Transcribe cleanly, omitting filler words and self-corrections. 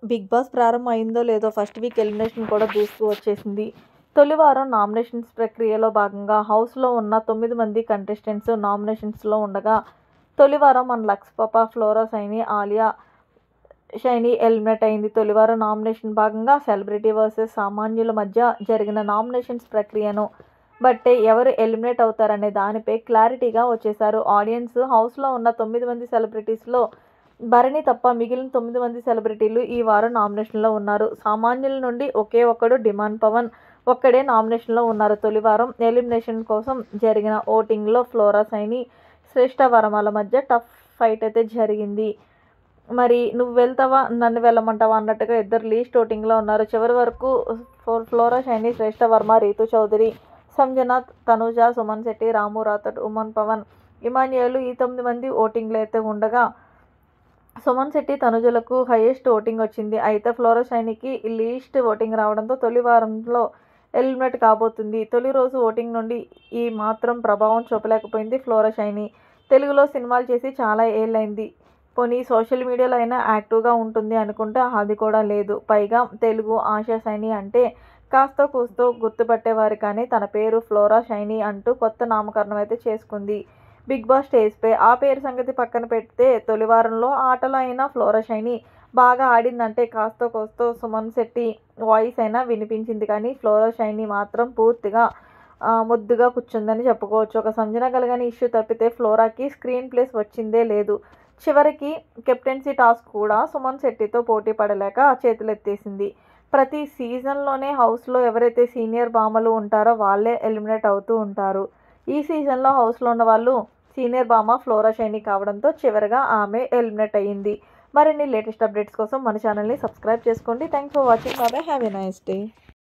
Big boss ప్రారంభం అయిందో లేదో ఫస్ట్ వీక్ ఎలిమినేషన్ కూడా దూసుకు వచ్చేసింది. తొలి వారం నామినేషన్స్ ప్రక్రియలో భాగంగా హౌస్లో ఉన్న 9 మంది కంటెస్టెంట్స్ నామినేషన్స్లో ఉండగా, తొలి వారం మన లక్స్ పాప, flora, Saini, Alia, shiny eliminate అయింది. తొలివారం నామినేషన్ భాగంగా సెలబ్రిటీ వర్సెస్ సామాన్యుల మధ్య జరిగిన నామినేషన్స్ ప్రక్రియను బట్టే ఎవరు ఎలిమినేట్ అవుతారనే దానిపై క్లారిటీగా వచ్చేశారు ఆడియన్స్. హౌస్లో ఉన్న 9 మంది సెలబ్రిటీస్లో భరణి తప్ప మిగిలిన 9 మంది సెలబ్రిటీలు ఈ వారం నామినేషన్లో ఉన్నారు. సామాన్యుల నుండి ఒకే ఒక్కడు డిమాండ్ పవన్ ఒక్కడే నామినేషన్లో ఉన్నారు. తొలివారం ఎలిమినేషన్ కోసం జరిగిన ఓటింగ్లో ఫ్లోరా, సైని, శ్రేష్ఠ వర్మల మధ్య టఫ్ ఫైట్ అయితే జరిగింది. మరి నువ్వు వెళ్తావా, నన్ను వెళ్ళమంటావా అన్నట్టుగా ఇద్దరు లీస్ట్ ఓటింగ్లో ఉన్నారు. చివరి వరకు ఫ్లోరా, షైని, శ్రేష్ఠ వర్మ, రీతు చౌదరి, సంజన, తనుజ, సుమన్ శెట్టి, రాము రాథోడ్, ఉమన్ పవన్, ఇమాన్యుయల్ ఈ 9 మంది ఓటింగ్లో అయితే ఉండగా, సుమన్ శెట్టి, తనుజలకు హైయెస్ట్ ఓటింగ్ వచ్చింది. అయితే ఫ్లోరా, షైనికి లీస్ట్ ఓటింగ్ రావడంతో తొలి వారంలో ఎలిమినేట్ కాబోతుంది. తొలి రోజు ఓటింగ్ నుండి ఈ మాత్రం ప్రభావం చూపలేకపోయింది ఫ్లోరా, షైని. తెలుగులో సినిమాలు చేసి చాలా ఏళ్ళైంది. పోనీ సోషల్ మీడియాలో అయినా యాక్టివ్గా ఉంటుంది అనుకుంటే అది కూడా లేదు. పైగా తెలుగు ఆశా సైని అంటే కాస్తో కూస్తో గుర్తుపట్టేవారు, కానీ తన పేరు ఫ్లోరా షైని అంటూ కొత్త నామకరణం అయితే చేసుకుంది బిగ్ బాస్ స్టేజ్పై. ఆ పేరు సంగతి పక్కన పెడితే తొలి వారంలో ఆటలో అయినా ఫ్లోరా షైని బాగా ఆడిందంటే కాస్తో కోస్తో సుమన్ శెట్టి వాయిస్ అయినా వినిపించింది, కానీ ఫ్లోరా షైని మాత్రం పూర్తిగా ముద్దుగా కూర్చుందని చెప్పుకోవచ్చు. ఒక సంజన కలగని ఇష్యూ తప్పితే ఫ్లోరాకి స్క్రీన్ ప్లేస్ వచ్చిందే లేదు. చివరికి కెప్టెన్సీ టాస్క్ కూడా సుమన్ శెట్టితో పోటీ పడలేక చేతులెత్తేసింది. ప్రతి సీజన్లోనే హౌస్లో ఎవరైతే సీనియర్ భామలు ఉంటారో వాళ్ళే ఎలిమినేట్ అవుతూ ఉంటారు. ఈ సీజన్లో హౌస్లో ఉన్న వాళ్ళు సీనియర్ భామ ఫ్లోరా షైని కావడంతో చివరిగా ఆమె ఎలిమినేట్ అయ్యింది. మరిన్ని లేటెస్ట్ అప్డేట్స్ కోసం మన ఛానల్ని సబ్స్క్రైబ్ చేసుకోండి. Thanks for watching. Bye, have a nice day.